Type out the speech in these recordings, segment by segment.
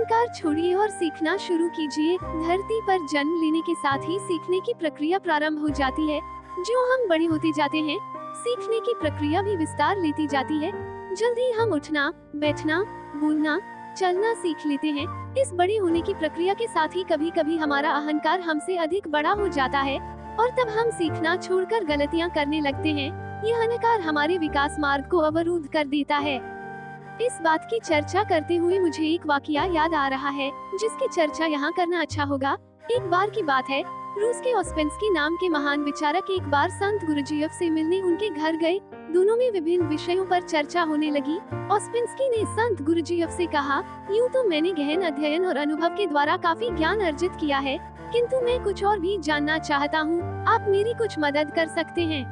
अहंकार छोड़िए और सीखना शुरू कीजिए। धरती पर जन्म लेने के साथ ही सीखने की प्रक्रिया प्रारंभ हो जाती है। जो हम बड़े होते जाते हैं, सीखने की प्रक्रिया भी विस्तार लेती जाती है। जल्दी हम उठना, बैठना, बोलना, चलना सीख लेते हैं। इस बड़े होने की प्रक्रिया के साथ ही कभी कभी हमारा अहंकार हमसे अधिक बड़ा हो जाता है और तब हम सीखना छोड़कर गलतियां करने लगते हैं। यह अहंकार हमारे विकास मार्ग को अवरुद्ध कर देता है। इस बात की चर्चा करते हुए मुझे एक वाकया याद आ रहा है, जिसकी चर्चा यहाँ करना अच्छा होगा। एक बार की बात है, रूस के ओस्पेंस्की नाम के महान विचारक एक बार संत गुरुजीएफ से मिलने उनके घर गए। दोनों में विभिन्न विषयों पर चर्चा होने लगी। ओस्पेंस्की ने संत गुरुजीएफ से कहा, यूँ तो मैंने गहन अध्ययन और अनुभव के द्वारा काफी ज्ञान अर्जित किया है, किंतु मैं कुछ और भी जानना चाहता हूँ। आप मेरी कुछ मदद कर सकते हैं।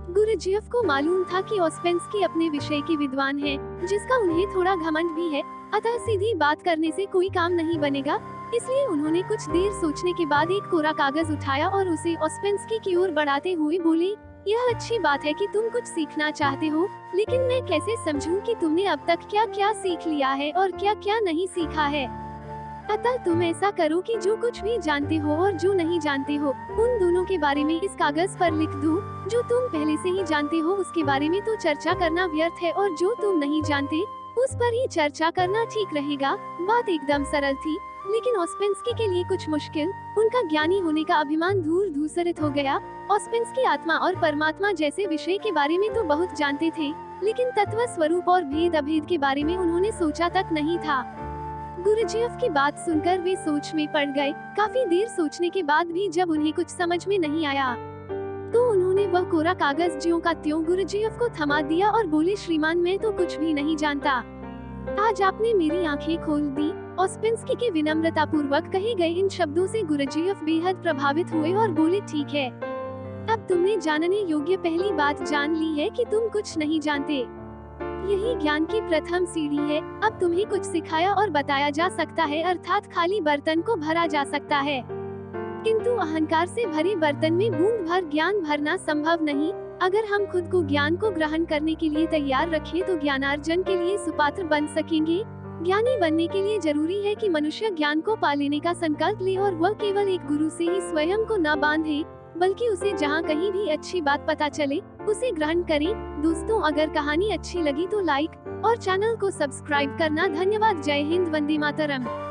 गुरुजीएफ को मालूम था कि ओस्पेंस्की अपने विषय के विद्वान हैं, जिसका उन्हें थोड़ा घमंड भी है, अतः सीधी बात करने से कोई काम नहीं बनेगा। इसलिए उन्होंने कुछ देर सोचने के बाद एक कोरा कागज उठाया और उसे ओस्पेंस्की की ओर बढ़ाते हुए बोले, यह अच्छी बात है कि तुम कुछ सीखना चाहते हो, लेकिन मैं कैसे समझूं कि तुमने अब तक क्या क्या सीख लिया है और क्या क्या नहीं सीखा है। अतः तुम ऐसा करो कि जो कुछ भी जानते हो और जो नहीं जानते हो, उन दोनों के बारे में इस कागज पर लिख दो। जो तुम पहले से ही जानते हो उसके बारे में तो चर्चा करना व्यर्थ है, और जो तुम नहीं जानते उस पर ही चर्चा करना ठीक रहेगा। बात एकदम सरल थी, लेकिन ओस्पेंस्की के लिए कुछ मुश्किल। उनका ज्ञानी होने का अभिमान धूल धूसरित हो गया। ओस्पेंस्की आत्मा और परमात्मा जैसे विषय के बारे में तो बहुत जानते थे, लेकिन तत्व स्वरूप और भेद अभेद के बारे में उन्होंने सोचा तक नहीं था। गुरुजीएफ की बात सुनकर वे सोच में पड़ गए। काफी देर सोचने के बाद भी जब उन्हें कुछ समझ में नहीं आया, तो उन्होंने वह कोरा कागज ज्यों का त्यों गुरुजीएफ को थमा दिया और बोले, श्रीमान मैं तो कुछ भी नहीं जानता। आज आपने मेरी आंखें खोल दी। ओस्पेंस्की के विनम्रता पूर्वक कहे गए इन शब्दों से गुरुजीएफ बेहद प्रभावित हुए और बोले, ठीक है, अब तुमने जानने योग्य पहली बात जान ली है कि तुम कुछ नहीं जानते। यही ज्ञान की प्रथम सीढ़ी है। अब तुम्हें कुछ सिखाया और बताया जा सकता है, अर्थात खाली बर्तन को भरा जा सकता है, किंतु अहंकार से भरे बर्तन में बूंद भर ज्ञान भरना संभव नहीं। अगर हम खुद को ज्ञान को ग्रहण करने के लिए तैयार रखें तो ज्ञानार्जन के लिए सुपात्र बन सकेंगे। ज्ञानी बनने के लिए जरूरी है कि मनुष्य ज्ञान को पा लेने का संकल्प ले और वह केवल एक गुरु से ही स्वयं को न बांधे, बल्कि उसे जहाँ कहीं भी अच्छी बात पता चले उसे ग्रहण करें। दोस्तों, अगर कहानी अच्छी लगी तो लाइक और चैनल को सब्सक्राइब करना। धन्यवाद। जय हिंद, वंदे मातरम।